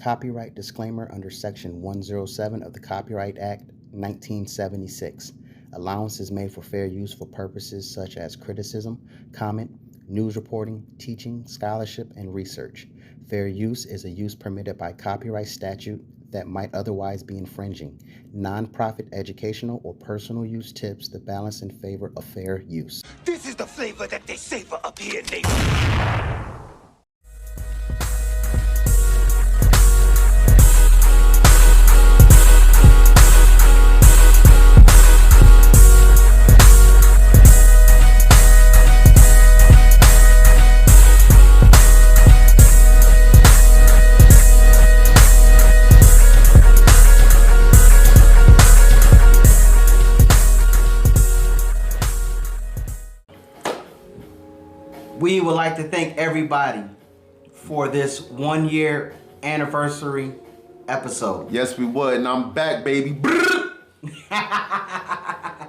Copyright disclaimer under Section 107 of the Copyright Act, 1976. Allowance is made for fair use for purposes such as criticism, comment, news reporting, teaching, scholarship, and research. Fair use is a use permitted by copyright statute that might otherwise be infringing. Non-profit educational or personal use tips the balance in favor of fair use. This is the flavor that they savor up here, nigga. We would like to thank everybody for this 1 year anniversary episode. Yes, we would. And I'm back, baby.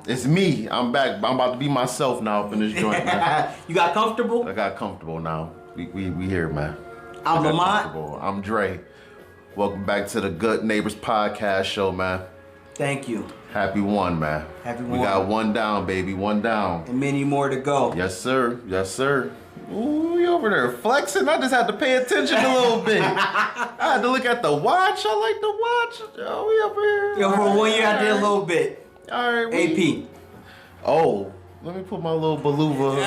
It's me. I'm back. I'm about to be myself now up in this joint, man. You got comfortable? I got comfortable now. We here, man. I'm Lamont. I'm Dre. Welcome back to the Good Neighbors podcast show, man. Thank you. Happy one, man. Happy We one. got one down, baby. One down. And many more to go. Yes, sir. Yes, sir. Ooh, you over there flexing? I just had to pay attention a little bit. I had to look at the watch. I like the watch. Oh, we over here. Yo, for 1 year I did a little bit. All right. AP. Oh, let me put my little beluva.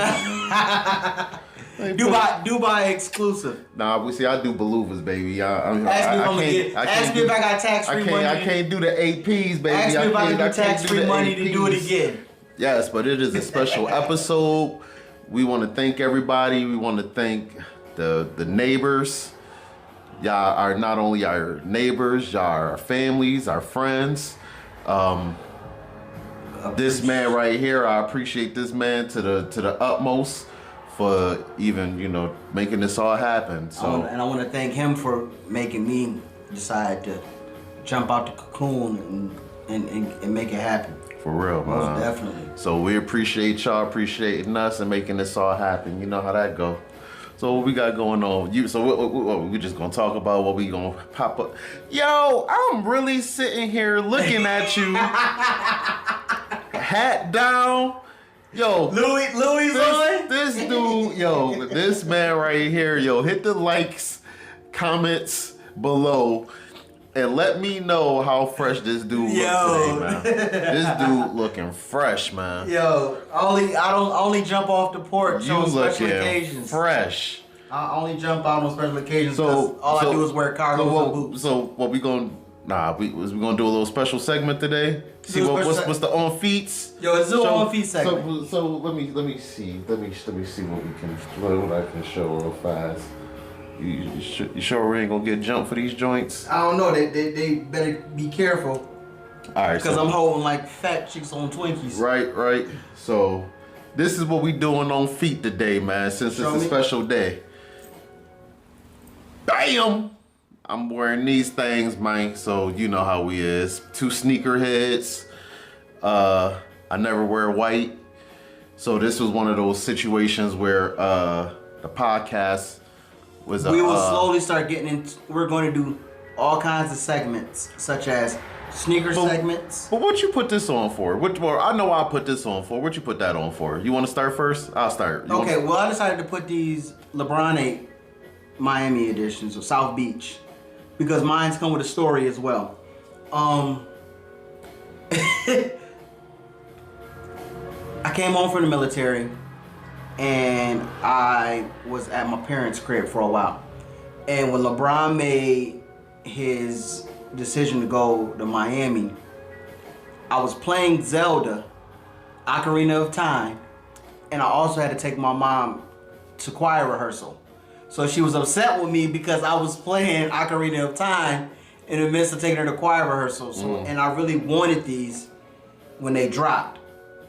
Dubai exclusive. Nah, we see. I do beluvas, baby. Ask me if I got tax-free money. I can't do the APs, baby. Ask me if I can do tax-free money to do it APs. again. Yes, but it is a special episode. We want to thank everybody. We want to thank the neighbors. Y'all are not only our neighbors, y'all are our families, our friends. This man right here, I appreciate this man to the utmost for even, making this all happen. So I want to thank him for making me decide to jump out the cocoon and make it happen. for real, man. Most definitely. So we appreciate y'all appreciating us and making this all happen. You know how that go. So what we got going on? We just gonna talk about what we gonna pop up. Yo, I'm really sitting here looking at you, hat down. Yo, Louis on? this dude, yo, this man right here, yo, hit the likes, comments below, and let me know how fresh this dude looks today, man. This dude looking fresh, man. Yo, I don't only jump off the porch You on special looking occasions. fresh. I only jump out on special occasions So because all I do is wear cargos and boots. So what we gonna? We gonna do a little special segment today. See what's the on feats. Yo, it's the on feet segment. So let me see what I can show real fast. You sure we ain't gonna get jumped for these joints? I don't know. They better be careful. All right, Because I'm holding like fat chicks on Twinkies. Right. So this is what we doing on feet today, man. Since it's a special day. Bam! I'm wearing these things, man. So you know how we is. 2 sneaker heads. I never wear white. So this was one of those situations where the podcast was. We will slowly start getting into. We're going to do all kinds of segments, such as sneaker segments. But what you put this on for? I know I put this on for. What you put that on for? You want to start first? I'll start. Okay. Well, I decided to put these LeBron 8 Miami editions of South Beach because mine's come with a story as well. I came home from the military and I was at my parents' crib for a while. And when LeBron made his decision to go to Miami, I was playing Zelda, Ocarina of Time, and I also had to take my mom to choir rehearsal. So she was upset with me because I was playing Ocarina of Time in the midst of taking her to choir rehearsal. So, and I really wanted these when they dropped.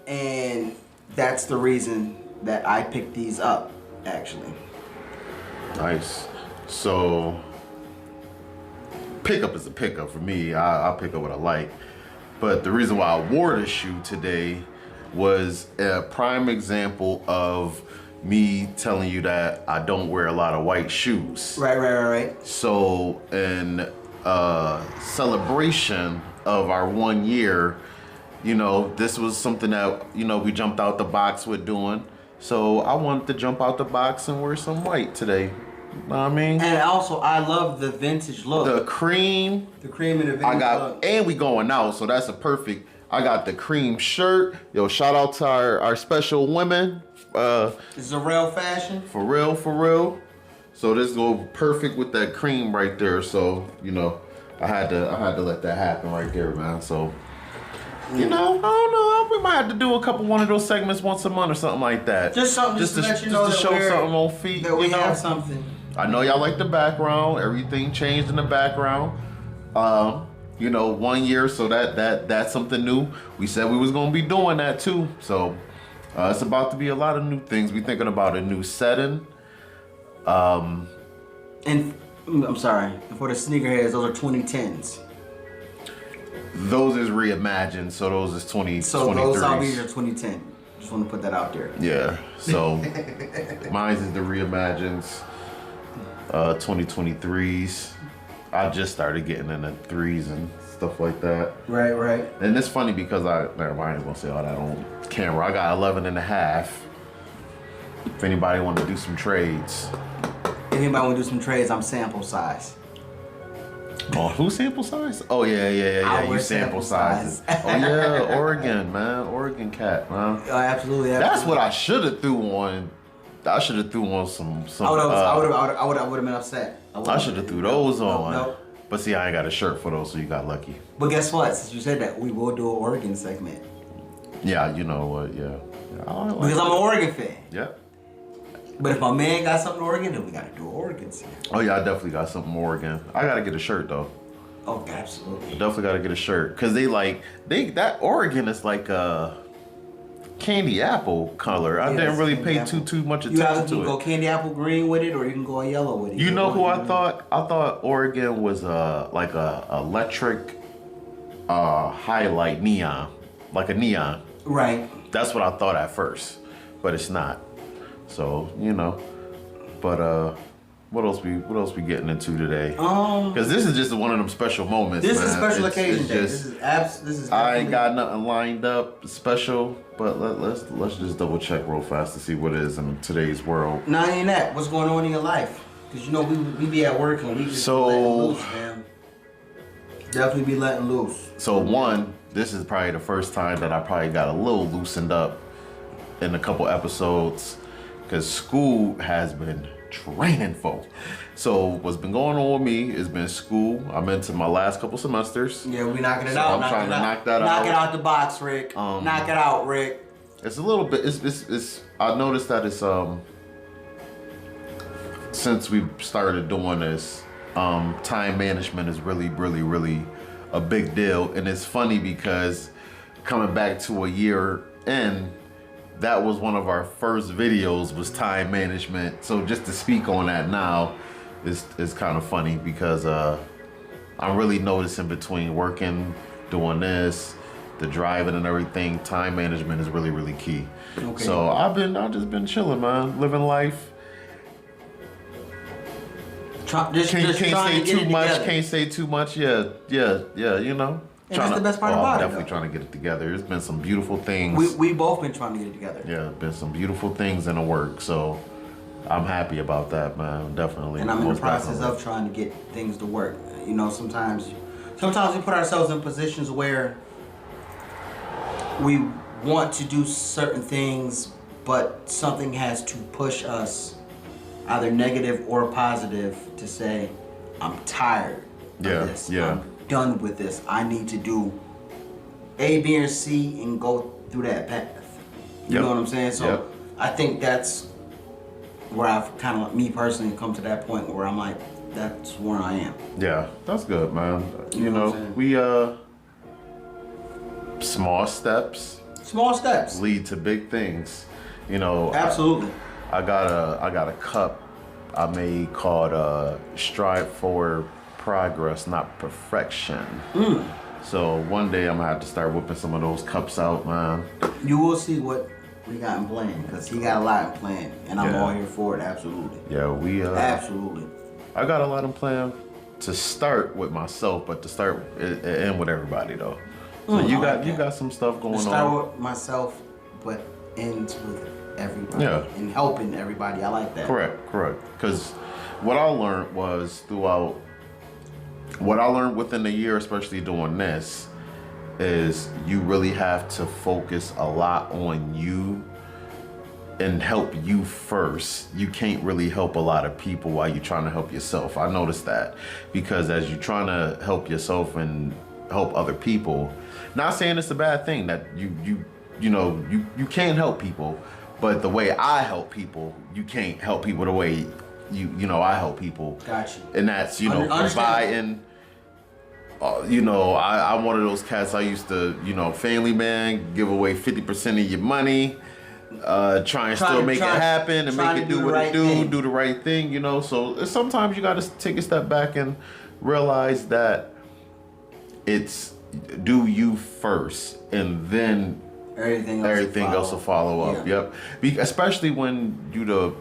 And that's the reason that I picked these up, actually. Nice. So, pickup is a pickup for me. I'll pick up what I like. But the reason why I wore this shoe today was a prime example of me telling you that I don't wear a lot of white shoes. Right. So in celebration of our 1 year, you know, this was something that, you know, we jumped out the box with doing. So I wanted to jump out the box and wear some white today. You know what I mean? And also, I love the vintage look. The cream. The cream and the vintage look. And we going out, so that's a perfect. I got the cream shirt. Yo, shout out to our special women. This is a real fashion. For real. So this go perfect with that cream right there. So, you know, I had to let that happen right there, man. So, you know, I don't know. We might have to do one of those segments once a month or something like that. Just something just to let you know to that show something on feet. That we have something. I know y'all like the background. Everything changed in the background. You know, 1 year, so that's something new. We said we was gonna be doing that too. So it's about to be a lot of new things. We thinking about a new setting. And I'm sorry, for the sneakerheads, those are 2010s. Those is reimagined, so those is 2023s. So those zombies are 2010. Just want to put that out there. Yeah. So mine is the reimagines, 2023s. I just started getting into 3s and stuff like that. Right. And it's funny because never mind, I ain't gonna say all that on camera. I got 11 and a half. If anybody want to do some trades. If anybody want to do some trades, I'm sample size. Oh, who sample size? Oh yeah. You sample sizes. Oh yeah, Oregon, man. Oregon cat, man. Absolutely. That's what I should have threw on. I should have threw on some. I would have been upset. I should have threw those on. Nope. But see, I ain't got a shirt for those, so you got lucky. But guess what? Since you said that, we will do an Oregon segment. Yeah, you know what? Yeah. Because I'm an Oregon fan. Yeah. But if my man got something Oregon, then we gotta do an Oregon segment. Oh yeah, I definitely got something Oregon. I gotta get a shirt though. Oh, absolutely. Definitely gotta get a shirt because that Oregon is like a candy apple color. I didn't really pay too much attention to it. You can go candy apple green with it, or you can go yellow with it. You know who I thought? I thought Oregon was like a electric highlight neon, like a neon. Right. That's what I thought at first, but it's not. So you know, but what else we getting into today? Because this is just one of them special moments. This man. is a special occasion day. Just, This is. I ain't got nothing lined up special, but let's just double check real fast to see what is in today's world. Not even that. What's going on in your life? Because you know we be at work and we just be letting loose, man. Definitely be letting loose. So this is probably the first time that I probably got a little loosened up in a couple episodes, because school has been training folk. So what's been going on with me has been school. I'm into my last couple semesters. Yeah, we knocking it out. I'm trying to knock that out. Knock it out the box, Rick. Knock it out, Rick. It's a little bit. It's. I noticed that it's since we started doing this, time management is really a big deal, and it's funny because coming back to a year in, that was one of our first videos was time management. So just to speak on that now is kind of funny because I'm really noticing between working, doing this, the driving and everything, time management is really key. Okay. So I've just been chilling, man, living life. Can't say too much. Can't say too much. Yeah. You know. And that's the best part about it. Definitely trying to get it together. There's been some beautiful things. We both been trying to get it together. Yeah, been some beautiful things in the work. So I'm happy about that, man. Definitely. And I'm in the process of trying to get things to work. You know, sometimes we put ourselves in positions where we want to do certain things, but something has to push us, either negative or positive, to say, I'm tired of this. Yeah. I'm done with this. I need to do A, B, and C and go through that path. You know what I'm saying? So I think that's where I've kind of, me personally, come to that point where I'm like, that's where I am. Yeah, that's good, man. You know we small steps lead to big things. You know, absolutely. I got a cup I made called Strive for Progress, Not Perfection. So one day I'm gonna have to start whipping some of those cups out, man. You will see what we got in plan? Because he got a lot in plan, and I'm all here for it. Absolutely. Yeah, we absolutely. I got a lot in plan to start with myself, but to start and with everybody though. So you got some stuff going on. Start with myself, but ends with everybody. Yeah. And helping everybody. I like that. Correct. Because what I learned within the year, especially doing this, is you really have to focus a lot on you and help you first. You can't really help a lot of people while you're trying to help yourself. I noticed that because as you're trying to help yourself and help other people, not saying it's a bad thing that you can't help people, but the way I help people, you can't help people the way I help people. Gotcha. And that's providing. I'm one of those cats. I used to, family man, give away 50% of your money, try and still make it happen and make it do what it do the right thing, So sometimes you got to take a step back and realize that it's do you first, and then everything else will follow up. Yeah. Yep. Especially when you the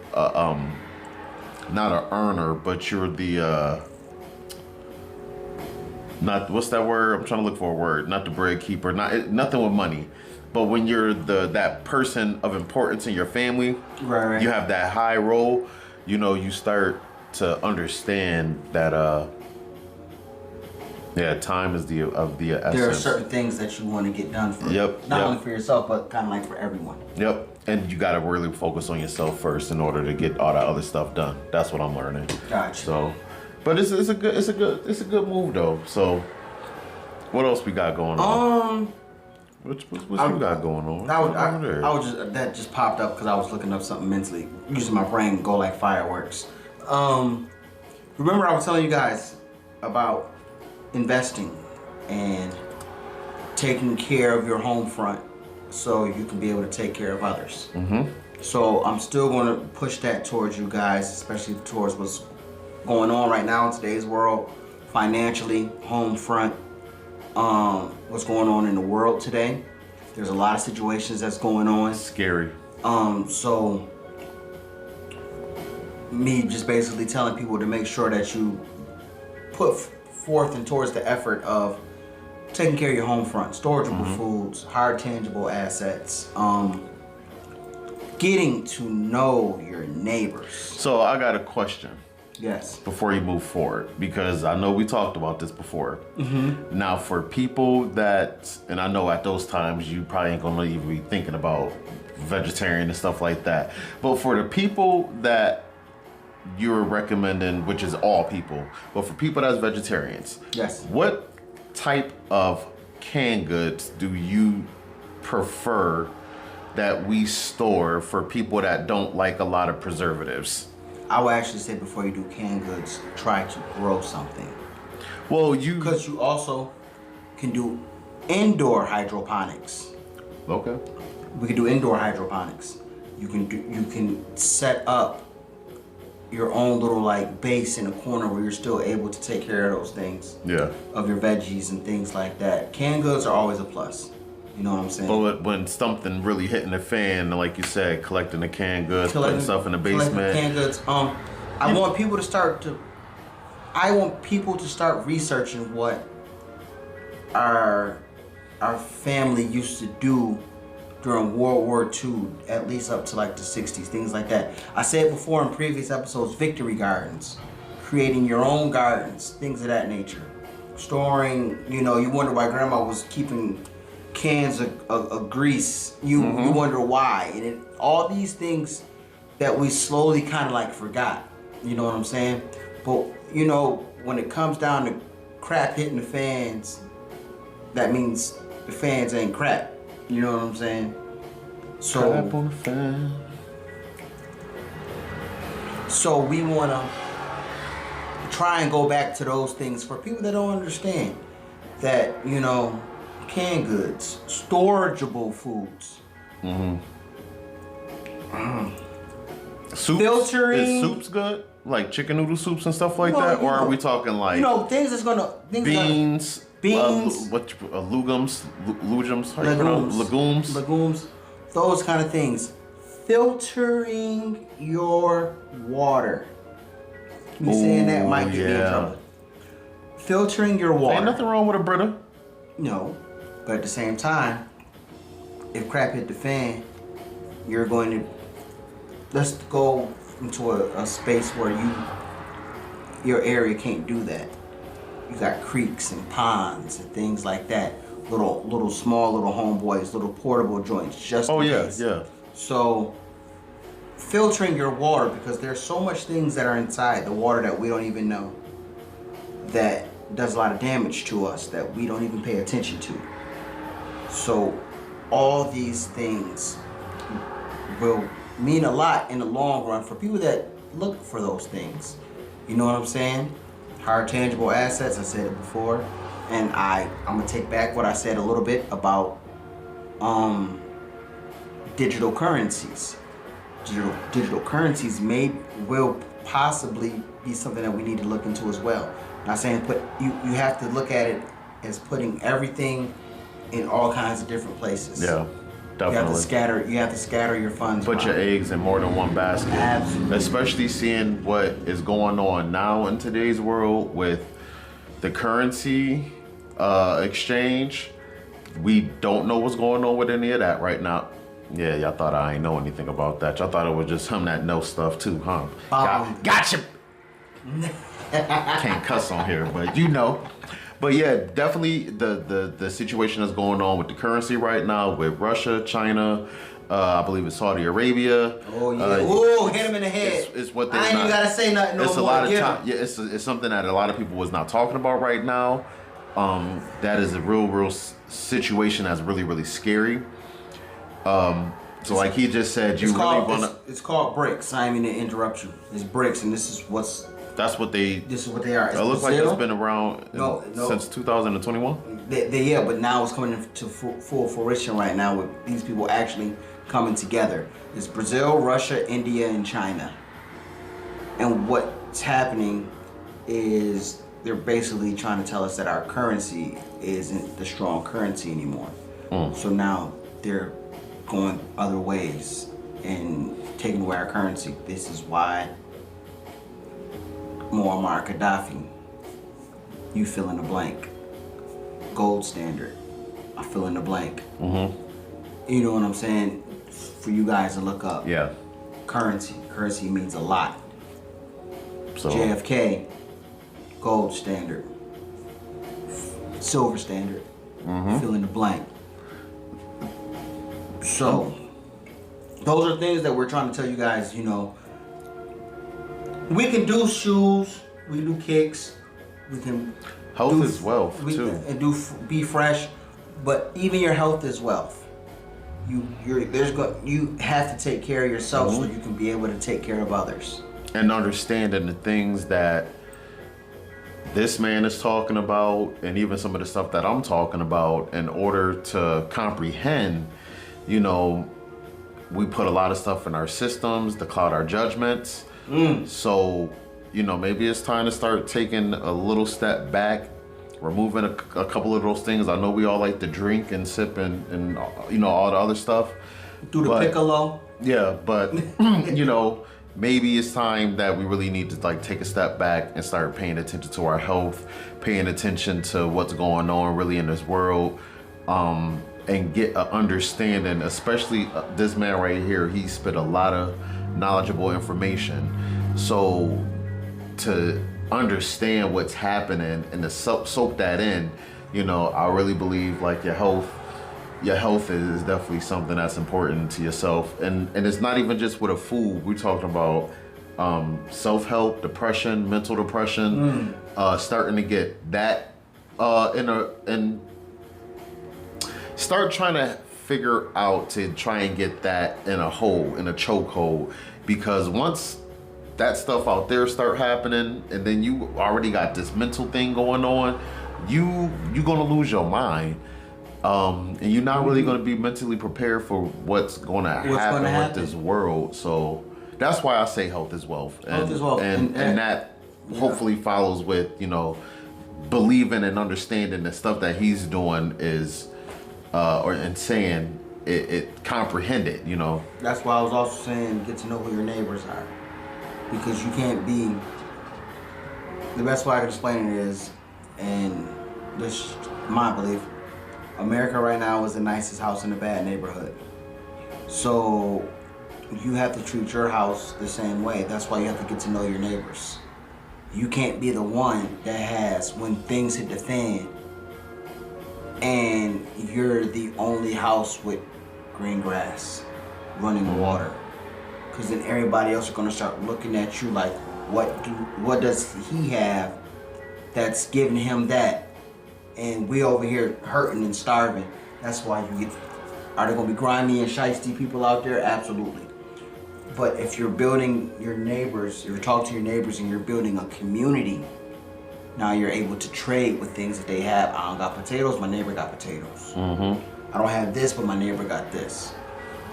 not an earner, but you're the not what's that word? I'm trying to look for a word. Not the bread keeper. Nothing with money. But when you're that person of importance in your family, right. You have that high role. You start to understand that time is of the essence. There are certain things that you want to get done for. Not only for yourself, but kind of like for everyone. Yep. And you got to really focus on yourself first in order to get all that other stuff done. That's what I'm learning. Gotcha. So, but it's a good move though. So, what else we got going on? What you got going on? That just popped up because I was looking up something mentally, using my brain to go like fireworks. Remember I was telling you guys about investing and taking care of your home front so you can be able to take care of others. Mm-hmm. So I'm still going to push that towards you guys, especially towards what's going on right now in today's world, financially, home front, what's going on in the world today. There's a lot of situations that's going on. Scary. So me just basically telling people to make sure that you put forth and towards the effort of taking care of your home front, storageable foods, hard tangible assets, getting to know your neighbors. So I got a question. Yes. Before you move forward, because I know we talked about this before. Mm-hmm. Now, for people that, and I know at those times you probably ain't gonna even be thinking about vegetarian and stuff like that, but for the people that you're recommending, which is all people, but for people that's vegetarians, yes, what type of canned goods do you prefer that we store for people that don't like a lot of preservatives? I would actually say before you do canned goods, try to grow something. Well, because you also can do indoor hydroponics. Okay. We can do indoor hydroponics. You can set up your own little like base in a corner where you're still able to take care of those things. Yeah. Of your veggies and things like that. Canned goods are always a plus. You know what I'm saying? But when something really hitting the fan, like you said, collecting the canned goods, putting stuff in the basement. Canned goods. I want people to start researching what our family used to do during World War II, at least up to like the 60s, things like that. I said before in previous episodes, victory gardens, creating your own gardens, things of that nature. Storing, you wonder why grandma was keeping cans of grease. You wonder why. And all these things that we slowly kind of like forgot. You know what I'm saying? But, when it comes down to crap hitting the fans, that means the fans ain't crap. You know what I'm saying? So, crap on the fan. So we want to try and go back to those things for people that don't understand that, canned goods, storageable foods. Soups? Filtering. Is soups good? Like chicken noodle soups and stuff like that? Or are we talking like things that's gonna beans? Legumes? Legumes? Legumes. those kind of things. Filtering your water. Me saying that might get me in trouble. Filtering your water. Ain't nothing wrong with a Brita. No, but at the same time, if crap hit the fan, you're going to, let's go into a space where your area can't do that. You got creeks and ponds and things like that. Little small little homeboys, little portable joints, just in case. Yeah. So filtering your water, because there's so much things that are inside the water that we don't even know, that does a lot of damage to us that we don't even pay attention to. So all these things will mean a lot in the long run for people that look for those things. You know what I'm saying? Hard tangible assets, I said it before. And I'm gonna take back what I said a little bit about digital currencies. Digital currencies will possibly be something that we need to look into as well. Not saying you have to look at it as putting everything in all kinds of different places. Yeah, definitely. You have to scatter your funds. Put your eggs in more than one basket. Absolutely. Especially seeing what is going on now in today's world with the currency exchange. We don't know what's going on with any of that right now. Yeah, y'all thought I ain't know anything about that. Y'all thought it was just him that knows stuff too, huh? Gotcha. Can't cuss on here, but you know. But yeah, definitely the situation that's going on with the currency right now with Russia, China, I believe it's Saudi Arabia. Oh yeah. Hit him in the head. It's what they. I ain't even gotta say nothing no more. It's a lot of time. Yeah, it's something that a lot of people was not talking about right now. That is a real situation that's really scary. So like he just said, you really wanna. It's called BRICS. I didn't mean to interrupt you. It's BRICS, and this is what they are. It looks like it's been around since 2021. Yeah, but now it's coming into full fruition right now with these people actually coming together. It's Brazil, Russia, India, and China. And what's happening is they're basically trying to tell us that our currency isn't the strong currency anymore. So now they're going other ways and taking away our currency. This is why Muammar Gaddafi, you fill in the blank. Gold standard, I fill in the blank. You know what I'm saying? For you guys to look up. Yeah. Currency means a lot. So JFK, gold standard. Silver standard, fill in the blank. So those are things that we're trying to tell you guys, you know. We can do shoes, we can do kicks, we can health is wealth too. And be fresh, but even your health is wealth. You have to take care of yourself so you can be able to take care of others. And understanding the things that this man is talking about, and even some of the stuff that I'm talking about, in order to comprehend, you know, we put a lot of stuff in our systems to cloud our judgments. So, you know, maybe it's time to start taking a little step back, removing a couple of those things. I know we all like to drink and sip and you know, all the other stuff. Do the piccolo. Yeah, but you know, maybe it's time that we really need to like take a step back and start paying attention to our health, paying attention to what's going on really in this world, and get an understanding, especially this man right here. He spit a lot of knowledgeable information. So to understand what's happening and to soak that in, you know, I really believe like your health is definitely something that's important to yourself. And it's not even just with a food. We're talking about self-help, depression, mental depression, starting to get that and start trying to figure out to try and get that in a chokehold. Because once that stuff out there start happening, and then you already got this mental thing going on, you're gonna lose your mind, and you're not really gonna be mentally prepared for what's gonna happen with this world. So that's why I say health is wealth. Health is wealth. And that hopefully follows with, you know, believing and understanding the stuff that he's doing is, and saying it comprehended, you know. That's why I was also saying get to know who your neighbors are. Because you can't be, the best way I can explain it is, and this is my belief, America right now is the nicest house in a bad neighborhood. So you have to treat your house the same way. That's why you have to get to know your neighbors. You can't be the one that has, when things hit the fan, and you're the only house with green grass, running water. Because then everybody else is gonna start looking at you like, what does he have that's giving him that? And we over here hurting and starving. That's why you get, are there gonna be grimy and shiesty people out there? Absolutely. But if you're building your neighbors, if you're talking to your neighbors and you're building a community, now you're able to trade with things that they have. I don't got potatoes, my neighbor got potatoes. I don't have this, but my neighbor got this.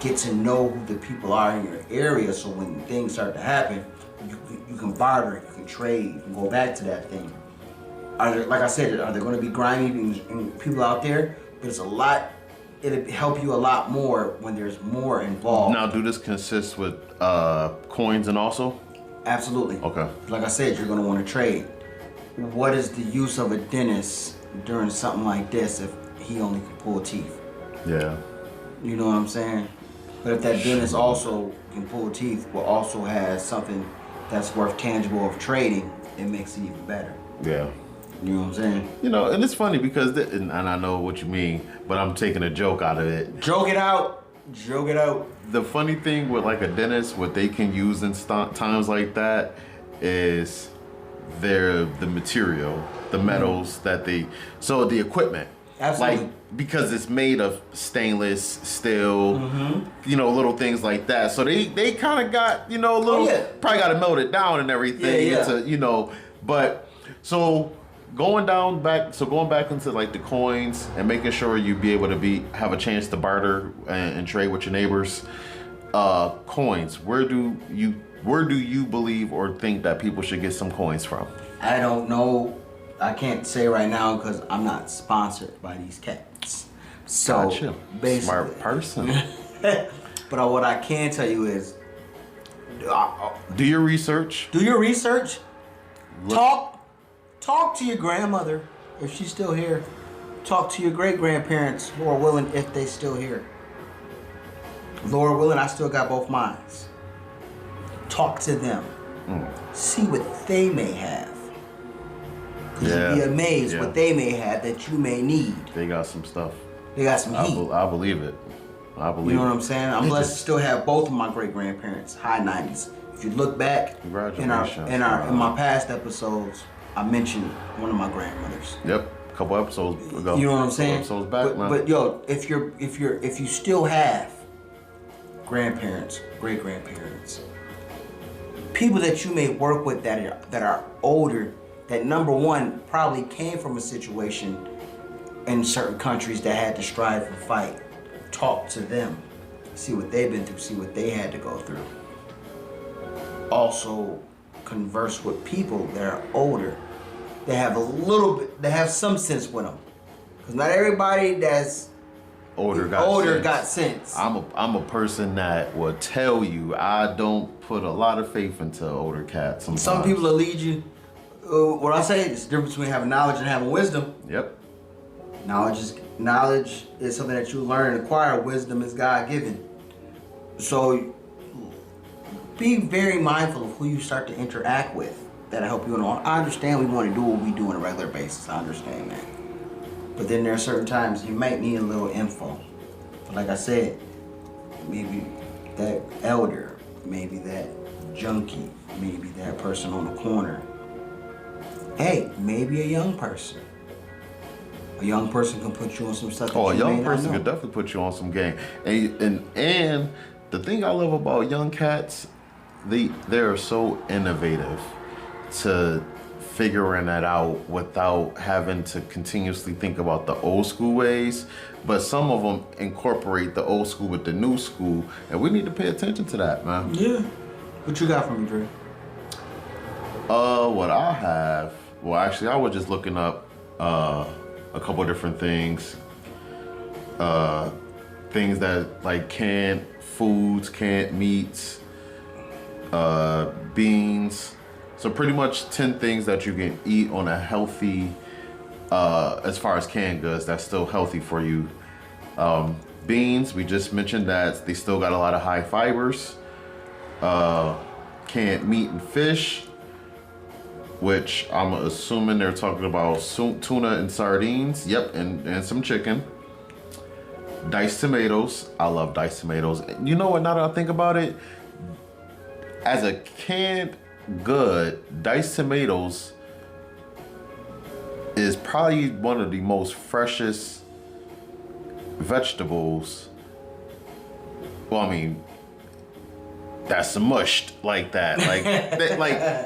Get to know who the people are in your area, so when things start to happen, you can barter, you can trade, you can go back to that thing. Are there, like I said, are there going to be grimy and people out there? But it's a lot. It'll help you a lot more when there's more involved. Now, do this consist with coins and also? Absolutely. Okay. Like I said, you're going to want to trade. What is the use of a dentist during something like this if he only can pull teeth? Yeah. You know what I'm saying? But if that dentist also can pull teeth, but also has something that's worth tangible of trading, it makes it even better. Yeah. You know what I'm saying? You know, and it's funny because, and I know what you mean, but I'm taking a joke out of it. Joke it out. Joke it out. The funny thing with like a dentist, what they can use in times like that is the material, the metals that so the equipment. Absolutely. Like, because it's made of stainless steel, you know, little things like that. So they kind of got, you know, a little, probably got to melt it down and everything. Yeah. To, you know, but so going back into like the coins and making sure you be able to have a chance to barter and trade with your neighbors. Coins, where do you believe or think that people should get some coins from? I don't know. I can't say right now because I'm not sponsored by these cats. So Gotcha. basically, Smart person. But what I can tell you is, Do your research. do your research. Talk to your grandmother if she's still here. Talk to your great grandparents, Lord willing, if they still here. Lord willing, I still got both minds. Talk to them. See what they may have. Because you'd be amazed what they may have that you may need. They got some stuff. They got some heat. I believe it. I believe it. You know what I'm saying? I'm blessed to still have both of my great grandparents, high 90s. If you look back in my past episodes, I mentioned one of my grandmothers. Yep, a couple episodes ago. You know what I'm saying? Episodes back, man. But yo, if you still have grandparents, great grandparents, people that you may work with that are older, that number one probably came from a situation in certain countries that had to strive and fight. Talk to them, see what they've been through, see what they had to go through. Also, converse with people that are older, that have some sense with them. Because not everybody that's older got sense. I'm a person that will tell you I don't put a lot of faith into older cats. Sometimes. Some people will lead you. What I say is the difference between having knowledge and having wisdom. Yep. Knowledge is something that you learn and acquire. Wisdom is God-given. So be very mindful of who you start to interact with. That'll help you along. I understand we want to do what we do on a regular basis. I understand that. But then there are certain times you might need a little info. But like I said, maybe that elder, maybe that junkie, maybe that person on the corner. Hey, maybe a young person. A young person can put you on some stuff. A young person can definitely put you on some game. And the thing I love about young cats, they're so innovative to figuring that out without having to continuously think about the old school ways. But some of them incorporate the old school with the new school, and we need to pay attention to that, man. Yeah. What you got for me, Dre? What I have, well, actually, I was just looking up a couple of different things. things that like canned foods, canned meats, beans. So pretty much 10 things that you can eat on a healthy, as far as canned goods, that's still healthy for you. Beans, we just mentioned that they still got a lot of high fibers. Canned meat and fish, which I'm assuming they're talking about tuna and sardines. Yep, and some chicken. Diced tomatoes. I love diced tomatoes. You know what, now that I think about it, as a canned good, diced tomatoes is probably one of the most freshest vegetables. Well, I mean, that's mushed like that. Like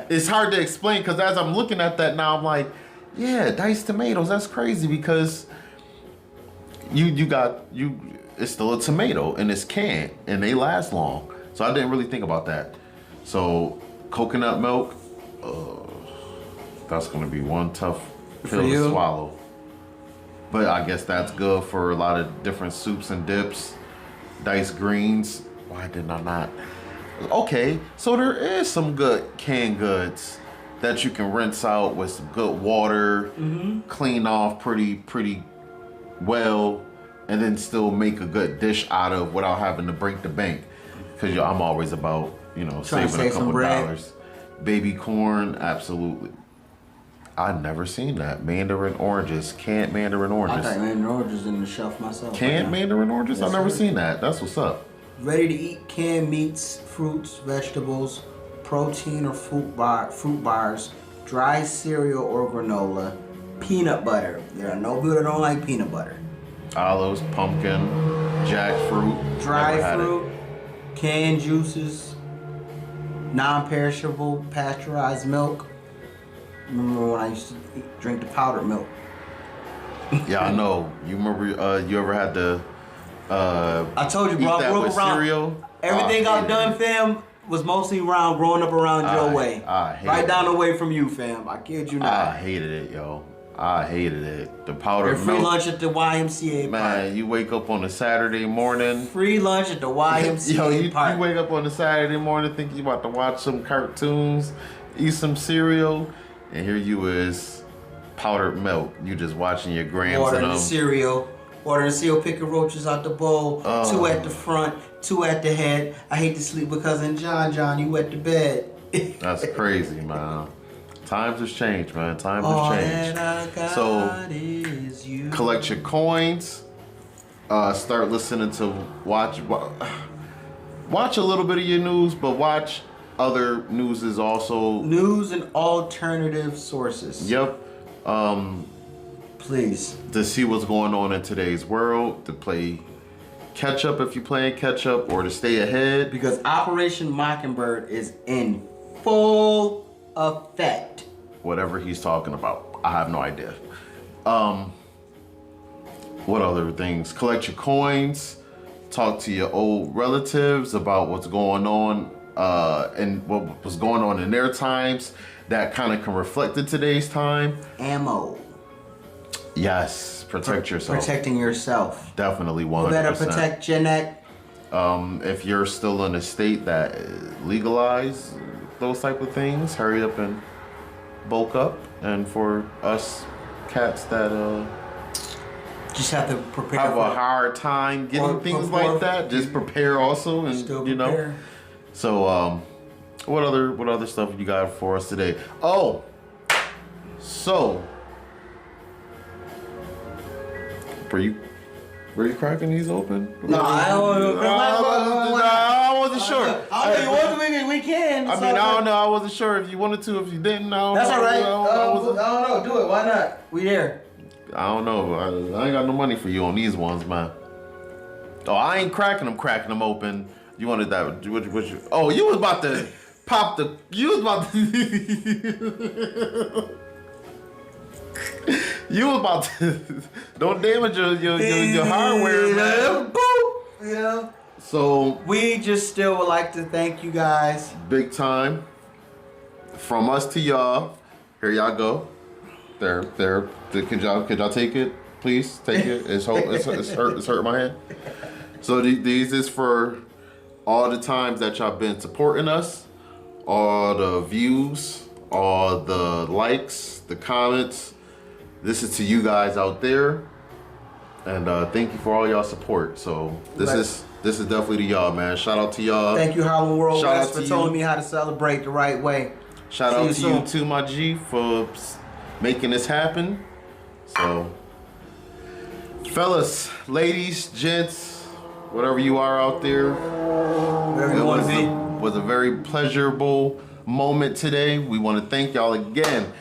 it's hard to explain because as I'm looking at that now, I'm like, yeah, diced tomatoes. That's crazy because it's still a tomato and it's canned and they last long. So I didn't really think about that. So coconut milk, that's gonna be one tough pill to swallow. But I guess that's good for a lot of different soups and dips. Diced greens. Why did I not? Okay, so there is some good canned goods that you can rinse out with some good water, clean off pretty well, and then still make a good dish out of without having to break the bank. Because I'm always about, saving a couple dollars. Baby corn, absolutely. I've never seen that. Mandarin oranges, canned mandarin oranges. I thought mandarin oranges in the shelf myself. Canned mandarin oranges? I've never seen that. That's what's up. Ready to eat canned meats, fruits, vegetables, protein or fruit bars, dry cereal or granola, peanut butter. There are no people that don't like peanut butter. Olives, pumpkin, jackfruit. Dry fruit, canned juices, non-perishable pasteurized milk. Remember when I used to drink the powdered milk? Yeah, I know. You remember? You ever had to? I told you, bro. I grew up around cereal. everything I've done, fam, was mostly growing up around Joe Way. Right down the way from you, fam. I kid you not. I hated it, yo. I hated it. The powdered milk. Free lunch at the YMCA Man, park. you wake up on a Saturday morning. Free lunch at the YMCA Yo, you park. wake up on a Saturday morning thinking you about to watch some cartoons, eat some cereal, and here you is, powdered milk. You just watching your grams Ordering and the cereal. Ordering cereal, picking roaches out the bowl. 2 at the front, 2 at the head. I hate to sleep because in John, you wet the bed. That's crazy, man. Times has changed, man. Times has changed. That I got So, is you. collect your coins. Start listening to watch a little bit of your news, but watch other news is also News and alternative sources. Yep. Please. To see what's going on in today's world, to play catch up if you're playing catch up, or to stay ahead. Because Operation Mockingbird is in full effect. Whatever he's talking about, I have no idea. What other things? Collect your coins. Talk to your old relatives about what's going on and what was going on in their times that kind of can reflect in today's time. Ammo. Yes, protect yourself. Protecting yourself. Definitely 100%. You better protect your neck. If you're still in a state that legalize those type of things, hurry up and bulk up. And for us cats that Just have to prepare. have a hard time getting things like that, just prepare also, and Still you know. prepare. So what other stuff you got for us today? Oh, so were you cracking these open? No, I don't. I wasn't sure. I don't know. We can. I mean, I don't know. I wasn't sure if you wanted to, if you didn't. That's all right. I don't know. Do it. Why not? We there. I don't know. I ain't got no money for you on these ones, man. Oh, I ain't cracking them open. You wanted that? Oh, you was about to pop the. You was about to. You was about to. Don't damage your hardware, man. Yeah. So we just still would like to thank you guys. Big time. From us to y'all. Here y'all go. There. Could y'all take it, please? Take it. It's hurt my hand. So these is for all the times that y'all been supporting us, all the views, all the likes, the comments. This is to you guys out there, and thank you for all y'all support. So this is definitely to y'all, man. Shout out to y'all. Thank you, Harlem World Shout West, out for to telling you. me how to celebrate the right way. Shout out to you too, my G, for making this happen. So, fellas, ladies, gents, whatever you are out there, Wherever you want to be. was a very pleasurable moment today. We want to thank y'all again.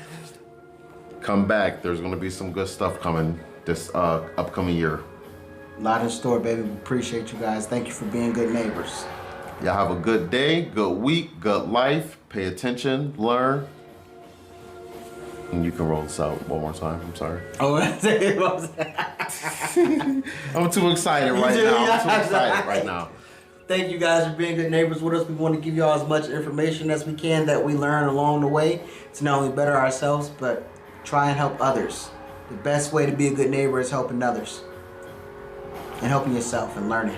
Come back. There's going to be some good stuff coming this upcoming year. A lot in store, baby. We appreciate you guys. Thank you for being good neighbors. Y'all have a good day, good week, good life. Pay attention, learn. And you can roll this out one more time. I'm sorry. I'm too excited right now. I'm too excited right now. Thank you guys for being good neighbors with us. We want to give y'all as much information as we can that we learn along the way to not only better ourselves, but try and help others. The best way to be a good neighbor is helping others and helping yourself and learning.